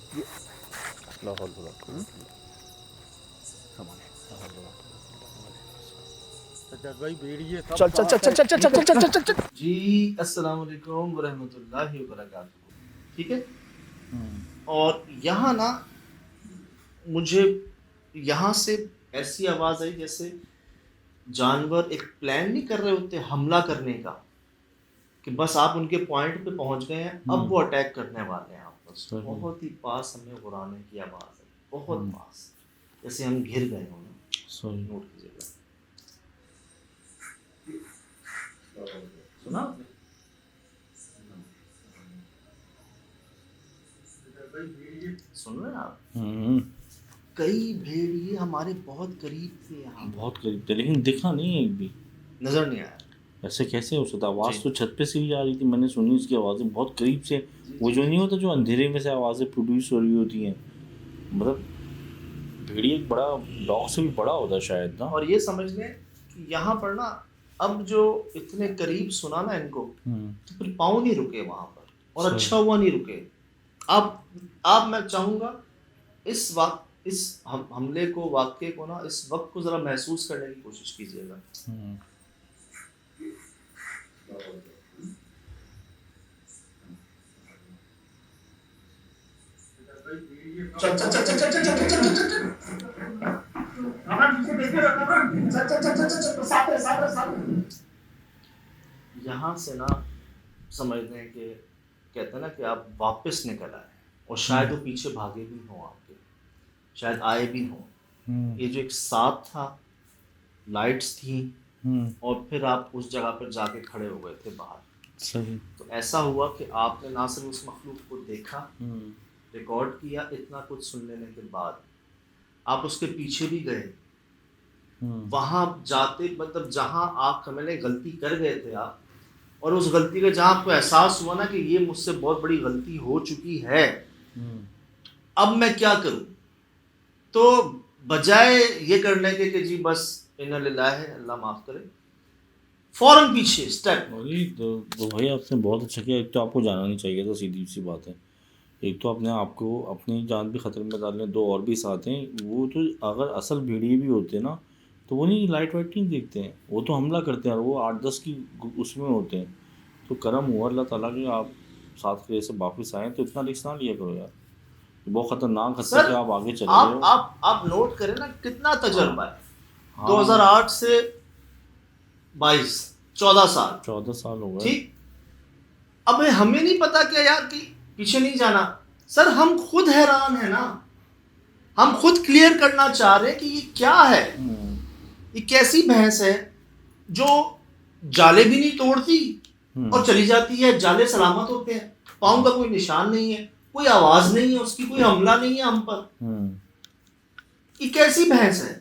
لا حول ولا قوة إلا بالله. چل چل چل چل چل چل چل چل چل چل. جی السلام علیکم ورحمۃ اللہ وبرکاتہ. ٹھیک ہے. اور یہاں نا مجھے یہاں سے ایسی آواز آئی جیسے جانور ایک پلان نہیں کر رہے ہوتے حملہ کرنے کا, کہ بس آپ ان کے پوائنٹ پہ پہنچ گئے ہیں, اب وہ اٹیک کرنے والے ہیں آپ پر. بہت ہی پاس ہمیں غرانے کی آواز آئی, بہت پاس, جیسے ہم گر گئے ہوں. نوٹ کیجیے گا. سنا سن رہے ہیں آپ؟ کئی بھیڑیے ہمارے بہت قریب تھے, یہاں بہت قریب تھے لیکن دکھا نہیں ایک بھی, نظر نہیں آیا. ایسے کیسے ہو سکتا؟ آواز تو چھت پہ سے بھی آ رہی تھی, میں نے سنی اس کی آوازیں بہت قریب سے. وہ جو نہیں ہوتا جو اندھیرے میں سے آوازیں پروڈیوس ہو رہی ہوتی ہیں, مطلب بھیڑی ایک بڑا ڈاگ سے بھی بڑا ہوتا ہے شاید نا. اور یہ سمجھ لیں کہ یہاں پر نا اب جو اتنے قریب سنا نا ان کو, تو پھر پاؤں نہیں رکے وہاں پر, اور اچھا ہوا نہیں رکے. اب میں چاہوں گا اس وقت اس حملے کو, واقعے کو نا اس وقت کو ذرا محسوس کرنے کی کوشش کیجیے گا. یہاں سے نا سمجھ لیں کہ کہتے ہیں نا کہ آپ واپس نکل آئے, اور شاید وہ پیچھے بھاگے بھی ہوں آپ کے, شاید آئے بھی ہوں. یہ جو ایک ساتھ تھا, لائٹس تھیں, اور پھر آپ اس جگہ پر جا کے کھڑے ہو گئے تھے باہر. صحیح. تو ایسا ہوا کہ آپ نے نہ صرف اس مخلوق کو دیکھا, ریکارڈ کیا, اتنا کچھ سن لینے کے بعد آپ اس کے پیچھے بھی گئے. وہاں جاتے مطلب جہاں آپ سمجھیں غلطی کر گئے تھے آپ, اور اس غلطی کا جہاں آپ کو احساس ہوا نا کہ یہ مجھ سے بہت بڑی غلطی ہو چکی ہے, اب میں کیا کروں, تو بجائے یہ کرنے کے کہ جی بس انا للہ ہے اللہ معاف کرے, فوراً پیچھے اسٹیپ. تو بھائی آپ نے بہت اچھا کیا. ایک تو آپ کو جانا نہیں چاہیے تھا, سیدھی سی بات ہے. ایک تو اپنے آپ کو اپنی جان بھی خطرے میں ڈال لیں, دو اور بھی ساتھ ہیں. وہ تو اگر اصل بھیڑیے بھی ہوتے نا تو وہ نہیں لائٹ وائٹ نہیں دیکھتے ہیں, وہ تو حملہ کرتے ہیں, اور وہ 8-10 کی اس میں ہوتے ہیں. تو کرم ہوا اللہ تعالیٰ کہ آپ ساتھ کے سے واپس آئیں, تو اتنا رسک نہ لیا کرو یار, بہت خطرناک خطرہ کہ آپ آگے چلے گئے ہو. آپ نوٹ کریں نا کتنا تجربہ ہے, 2008 سے 22 14 سال ہو گئے. ٹھیک. اب ہمیں نہیں پتا کہ یار کہ پیچھے نہیں جانا. سر ہم خود حیران ہیں نا, ہم خود کلیئر کرنا چاہ رہے کہ یہ کیا ہے, یہ کیسی بھینس ہے جو جالے بھی نہیں توڑتی اور چلی جاتی ہے. جالے سلامت ہوتے ہیں, پاؤں کا کوئی نشان نہیں ہے, کوئی آواز نہیں ہے اس کی, کوئی حملہ نہیں ہے ہم پر. یہ کیسی بھینس ہے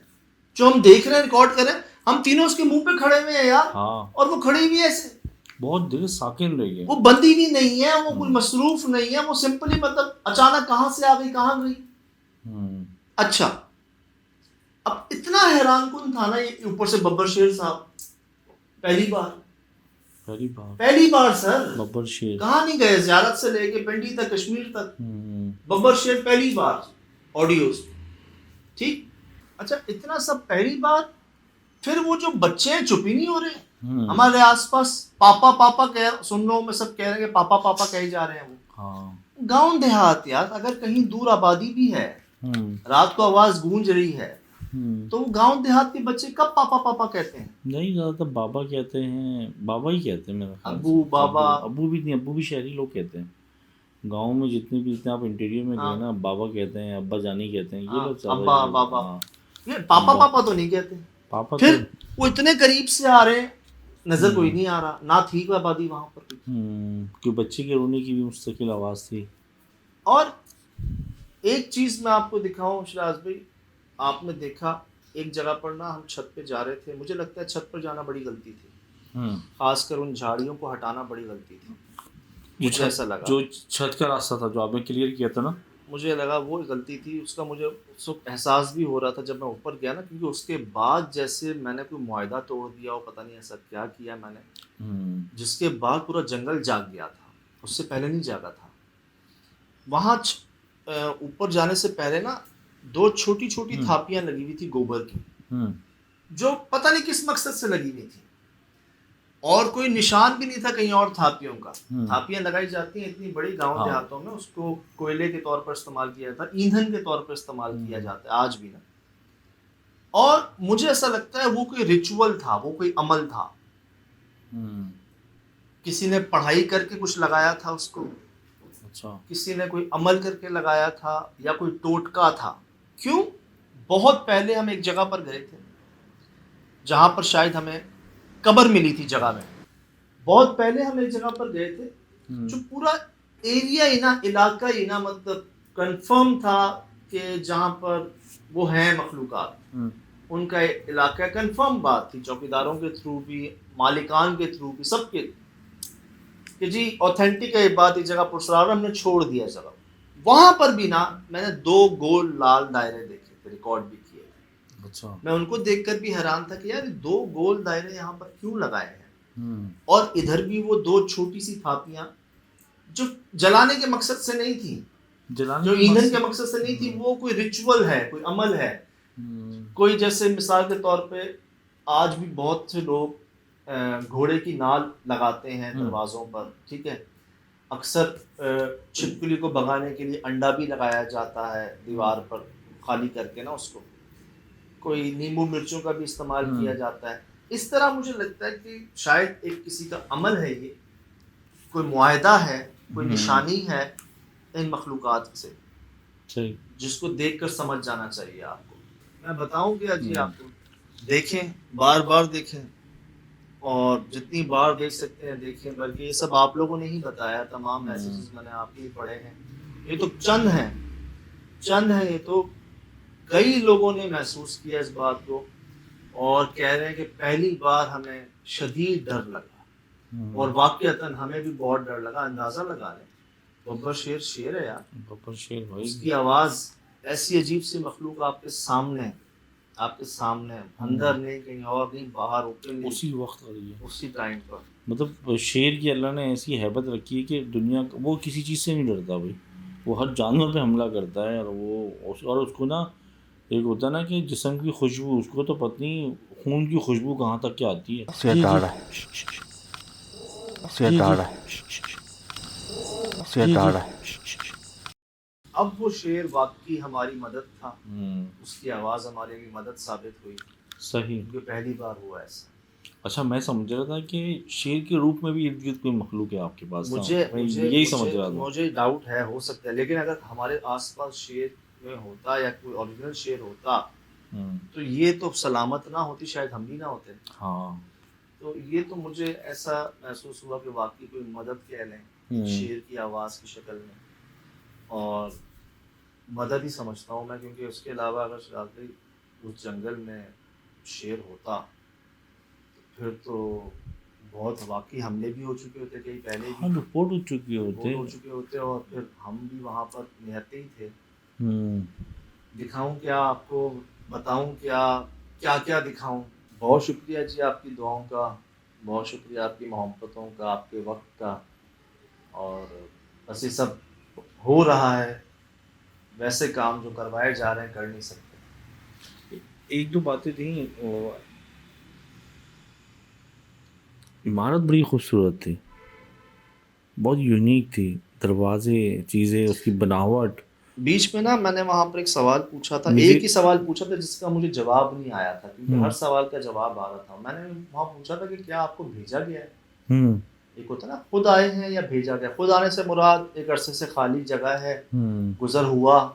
جو ہم دیکھ رہے ہیں, ریکارڈ کر رہے ہیں, ہم تینوں اس کے منہ پہ کھڑے ہوئے ہیں یار, اور وہ کھڑی بھی ایسے بہت دل ساکن رہی ہے. وہ بندی بھی نہیں ہے, وہ کوئی مصروف نہیں ہے, وہ سمپلی مطلب اچانک کہاں سے آ گئی, کہاں گئی. اچھا اب اتنا حیران کن تھا نا یہ, اوپر سے ببر شیر صاحب پہلی بار سر ببر شیر کہاں نہیں گئے, زیارت سے لے کے پنڈی تک, کشمیر تک, ببر شیر پہلی بار آڈیوز. ٹھیک. اچھا اتنا سب پہلی بار. پھر وہ جو بچے ہیں چپ ہی نہیں ہو رہے ہمارے آس پاس, پاپا پاپا سن رہا ہوں میں, سب کہہ رہے ہیں کہ پاپا پاپا کہے جا رہے ہیں. وہ گاؤں دیہات یار, اگر کہیں دور آبادی بھی ہے, رات کو آواز گونج رہی ہے, تو وہ گاؤں دیہات کے بچے کب پاپا پاپا کہتے ہیں؟ نہیں, زیادہ تر بابا کہتے ہیں, بابا ہی کہتے ہیں میرا خیال. ابو بابا, ابو بھی نہیں, ابو بھی شہری لوگ کہتے ہیں. گاؤں میں جتنے بھی آپ انٹیریور میں گئے نا, بابا کہتے ہیں, ابا جانی کہتے ہیں, یہ لوگ ابا بابا, یہ پاپا پاپا تو نہیں کہتے. پھر وہ اتنے قریب سے آ رہے ہیں, نظر کوئی نہیں آ رہا, نہ تھی کوئی آبادی وہاں پر. کہ بچے کے رونے کی بھی مستقل آواز تھی. اور ایک چیز میں آپ کو دکھاؤں شراز بھائی, آپ نے دیکھا ایک جگہ پر نا ہم چھت پہ جا رہے تھے, مجھے لگتا ہے چھت پر جانا بڑی غلطی تھی, خاص کر ان جھاڑیوں کو ہٹانا بڑی غلطی تھی. مجھے ایسا لگا جو چھت کا راستہ تھا جو آپ نے کلیئر کیا تھا نا, مجھے لگا وہ غلطی تھی. اس کا مجھے اس وقت احساس بھی ہو رہا تھا جب میں اوپر گیا نا, کیونکہ اس کے بعد جیسے میں نے کوئی معاہدہ توڑ دیا ہو, پتہ نہیں ایسا کیا کیا میں نے, جس کے بعد پورا جنگل جاگ گیا تھا, اس سے پہلے نہیں جاگا تھا. وہاں اوپر جانے سے پہلے نا 2 چھوٹی چھوٹی تھاپیاں لگی ہوئی تھی گوبر کی، جو پتہ نہیں کس مقصد سے لگی ہوئی تھی، اور کوئی نشان بھی نہیں تھا کہیں اور تھاپیوں کا. تھاپیاں لگائی جاتی ہیں اتنی بڑی گاؤں دیہاتوں میں، اس کو کوئلے کے طور پر استعمال کیا جاتا ہے، ایندھن کے طور پر استعمال کیا جاتا ہے آج بھی نا. اور مجھے ایسا لگتا ہے وہ کوئی ریچول تھا، وہ کوئی عمل تھا. کسی نے پڑھائی کر کے کچھ لگایا تھا اس کو، اچھا کسی نے کوئی عمل کر کے لگایا تھا، یا کوئی ٹوٹکا تھا. کیوں؟ بہت پہلے ہم ایک جگہ پر گئے تھے جہاں پر شاید ہمیں قبر ملی تھی جگہ میں. بہت پہلے ہم ایک جگہ پر گئے تھے جو پورا ایریا ہی نا، علاقہ ہی نا، مطلب کنفرم تھا کہ جہاں پر وہ ہیں مخلوقات، ان کا علاقہ کنفرم بات تھی، چوکیداروں کے تھرو بھی، مالکان کے تھرو بھی، سب کے، کہ جی اوتھینٹک ہے یہ بات، ایک جگہ پرسرار ہم نے چھوڑ دیا جگہ. وہاں پر بھی نا میں نے 2 گول لال دائرے دیکھے تھے، ریکارڈ بھی کیے تھے. اچھا میں ان کو دیکھ کر بھی حیران تھا کہ یار 2 گول دائرے یہاں پر کیوں لگائے ہیں، اور ادھر بھی وہ 2 چھوٹی سی تھاپیاں جو جلانے کے مقصد سے نہیں تھی، جو ایندھن کے مقصد سے نہیں تھی، وہ کوئی ریچول ہے، کوئی عمل ہے. کوئی جیسے مثال کے طور پہ آج بھی بہت سے لوگ گھوڑے کی نال لگاتے ہیں دروازوں پر، ٹھیک ہے. اکثر چھپکلی کو بھگانے کے لیے انڈا بھی لگایا جاتا ہے دیوار پر خالی کر کے نا اس کو. کوئی نیمبو مرچوں کا بھی استعمال کیا جاتا ہے. اس طرح مجھے لگتا ہے کہ شاید ایک کسی کا عمل ہے، یہ کوئی معاہدہ ہے، کوئی نشانی ہے ان مخلوقات سے، صحیح، جس کو دیکھ کر سمجھ جانا چاہیے آپ کو. میں بتاؤں گا جی آپ کو، دیکھیں، بار بار دیکھیں، اور جتنی بار دیکھ سکتے ہیں دیکھیں. بلکہ یہ سب آپ لوگوں نے ہی بتایا، تمام میسیجز میں نے آپ ہی پڑھے ہیں. یہ تو چند ہیں، یہ تو کئی لوگوں نے محسوس کیا اس بات کو، اور کہہ رہے ہیں کہ پہلی بار ہمیں شدید ڈر لگا، اور واقعتاً ہمیں بھی بہت ڈر لگا. اندازہ لگا لیں، ببر شیر ہے یار، بپر شیر بھائی، اس کی آواز، ایسی عجیب سی مخلوق آپ کے سامنے، اندر نہیں، کہیں اور نہیں، باہر اوپن، اسی وقت آ رہی ہے، اسی ٹائم پر. مطلب شیر کی اللہ نے ایسی ہیبت رکھی ہے کہ دنیا وہ کسی چیز سے نہیں ڈرتا بھائی. وہ ہر جانور پہ حملہ کرتا ہے، اور اس کو نا ایک ہوتا ہے نا کہ جسم کی خوشبو، اس کو تو پتہ نہیں خون کی خوشبو کہاں تک کیا آتی ہے. اب وہ شیر واقعی ہماری مدد تھا، اس کی آواز ہمارے لیے مدد ثابت ہوئی. صحیح. کیونکہ پہلی بار ہوا ایسا. اچھا، میں سمجھ رہا تھا کہ شیر کے روپ میں بھی ارد گرد کوئی مخلوق ہے آپ کے پاس. یہی سمجھ رہا تھا. مجھے ڈاؤٹ ہے، ہو سکتا ہے، لیکن اگر ہمارے آس پاس شیر میں ہوتا یا کوئی اوریجنل شیر ہوتا تو یہ تو سلامت نہ ہوتی، شاید ہم بھی نہ ہوتے. ہاں، تو یہ تو مجھے ایسا محسوس ہوا کہ واقعی کوئی مدد کہہ لیں شیر کی آواز کی شکل میں، اور مدد ہی سمجھتا ہوں میں. کیونکہ اس کے علاوہ اگر واقعی اس جنگل میں شیر ہوتا تو پھر تو بہت واقعی حملے بھی ہو چکے ہوتے، کہیں پہلے بھی رپورٹ ہو چکے ہوتے، اور پھر ہم بھی وہاں پر نہتے ہی تھے. دکھاؤں کیا آپ کو، بتاؤں کیا دکھاؤں. بہت شکریہ جی آپ کی دعاؤں کا، بہت شکریہ آپ کی محبتوں کا، آپ کے وقت کا. اور بس یہ سب ہو رہا ہے، ویسے کام جو کروائے جا رہے ہیں کر نہیں سکتے. ایک دو باتیں تھیں. عمارت بڑی خوبصورت تھی، بہت یونیک تھی، دروازے، چیزیں، اس کی بناوٹ. بیچ میں نا میں نے وہاں پر ایک سوال پوچھا تھا، ایک ہی سوال پوچھا تھا جس کا مجھے جواب نہیں آیا تھا، کیونکہ ہر سوال کا جواب آ رہا تھا. میں نے وہاں پوچھا تھا کہ کیا آپ کو بھیجا گیا ہے؟ ایک ہوتا ہے نا خود آئے ہیں یا بھیجا گیا. خود آنے سے مراد ایک عرصے سے خالی جگہ ہے، گزر ہوا،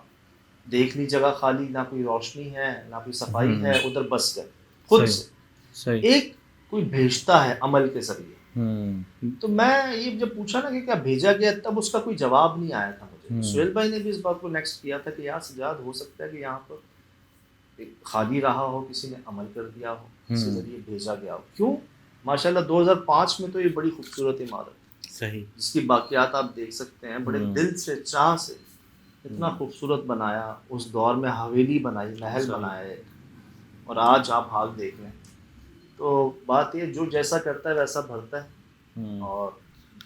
دیکھ لی جگہ خالی، نہ کوئی روشنی ہے نہ کوئی صفائی ہے، ادھر بس گئے خود سے. ایک کوئی بھیجتا ہے عمل کے ذریعے. تو میں یہ جب پوچھا نا کہ کیا بھیجا گیا، تب اس کا کوئی جواب نہیں آیا تھا مجھے. سہیل بھائی نے بھی اس بات کو نیکسٹ کیا تھا کہ یار سجاد، ہو سکتا ہے کہ یہاں پر خالی رہا ہو، کسی نے عمل کر دیا ہو، اس کے ذریعے بھیجا گیا ہو. کیوں؟ ماشاءاللہ 2005 میں تو یہ بڑی خوبصورت عمارت، صحیح، جس کی باقیات آپ دیکھ سکتے ہیں. بڑے دل سے، چاہ سے اتنا خوبصورت بنایا. اس دور میں حویلی بنائی، محل بنائے، اور آج آپ حال دیکھ لیں. تو بات یہ، جو جیسا کرتا ہے ویسا بھرتا ہے. اور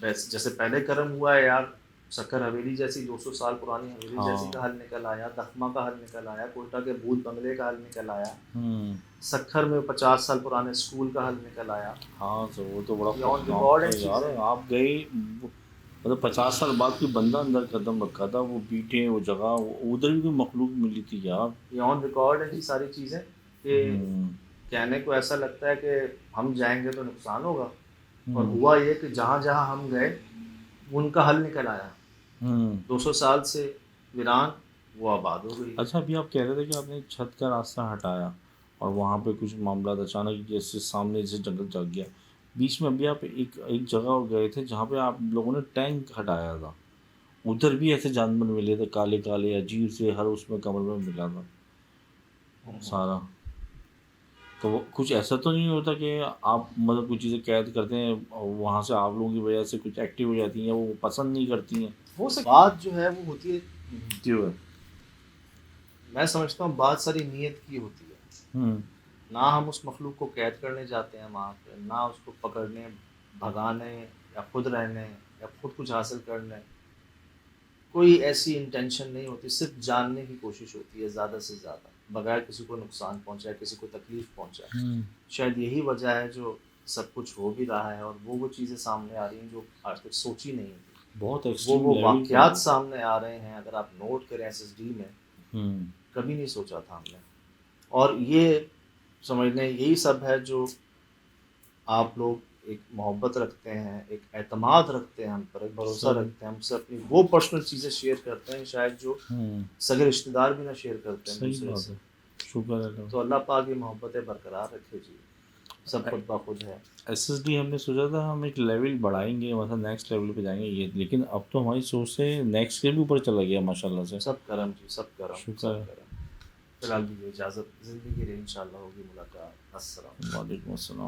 جیسے پہلے کرم ہوا ہے یار، سکر حویلی جیسی 200 سال پرانی حویلی جیسی کا حل نکل آیا, دخمہ کا حل نکل آیا, کوئٹہ کے بھوت بنگلے کا حل نکل آیا, سکھر میں 50 سال پرانے اسکول کا حل نکل آیا. ہاں سر وہ تو بڑا Beyond record ہے یار. آپ گئے مطلب 50 سال بعد کوئی بندہ اندر قدم رکھا تھا, وہ بیٹیں وہ جگہ ادھر بھی کوئی مخلوق ملی تھی یار. یہ آن ریکارڈ ہے جی ساری چیزیں, کہ کہنے کو ایسا لگتا ہے کہ ہم جائیں گے تو نقصان ہوگا, اور ہوا یہ کہ جہاں جہاں ہم گئے ان کا حل نکل آیا. 200 سال سے ویران وہ آباد ہو گئی. اچھا ابھی آپ کہہ رہے تھے کہ آپ نے چھت کا راستہ ہٹایا اور وہاں پہ کچھ معاملات اچانک جیسے سامنے سے جنگل جاگ گیا. بیچ میں ابھی آپ ایک جگہ گئے تھے جہاں پہ آپ لوگوں نے ٹینک ہٹایا تھا, ادھر بھی ایسے جانور ملے تھے کالے کالے عجیب سے, ہر اس میں کمر میں ملا تھا سارا. تو وہ کچھ ایسا تو نہیں ہوتا کہ آپ مطلب کچھ چیزیں قید کرتے ہیں وہاں سے آپ لوگوں کی وجہ سے کچھ ایکٹیو ہو جاتی ہیں, وہ پسند نہیں کرتی ہیں؟ وہ بات جو ہے وہ ہوتی ہے, کیوں ہے؟ میں سمجھتا ہوں بات ساری نیت کی ہوتی ہے. نہ ہم اس مخلوق کو قید کرنے جاتے ہیں وہاں پہ, نہ اس کو پکڑنے بھگانے یا خود رہنے یا خود کچھ حاصل کرنے, کوئی ایسی انٹینشن نہیں ہوتی. صرف جاننے کی کوشش ہوتی ہے زیادہ سے زیادہ, بغیر کسی کو نقصان پہنچائے, کسی کو تکلیف پہنچائے. شاید یہی وجہ ہے جو سب کچھ ہو بھی رہا ہے, اور وہ چیزیں سامنے آ رہی ہیں جو آج تک سوچی نہیں تھی. بہت وہ واقعات سامنے آ رہے ہیں, اگر آپ نوٹ کریں SSD میں, کبھی نہیں سوچا تھا ہم نے. اور یہ سمجھ لیں یہی سب ہے جو آپ لوگ ایک محبت رکھتے ہیں, ایک اعتماد رکھتے ہیں ہم پر, ایک بھروسہ رکھتے ہیں ہم سے, اپنی وہ پرسنل چیزیں شیئر کرتے ہیں شاید جو سگے رشتہ دار بھی نہ شیئر کرتے ہیں دوسرے سے. شکر ہے. تو اللہ پاک یہ محبتیں برقرار رکھے جی, سب خود بخود ہے. SSD ہم نے سوچا تھا ہم ایک لیول بڑھائیں گے, مثلا نیکسٹ لیول پہ جائیں گے یہ, لیکن اب تو ہماری سوچ سے نیکسٹ کے بھی اوپر چلا گیا ماشاء اللہ سے. سب کرم جی, سب کرم. شکر ہے. فی الحال بھی اجازت, زندگی رہی انشاءاللہ ہوگی ملاقات. السلام. وعلیکم السلام.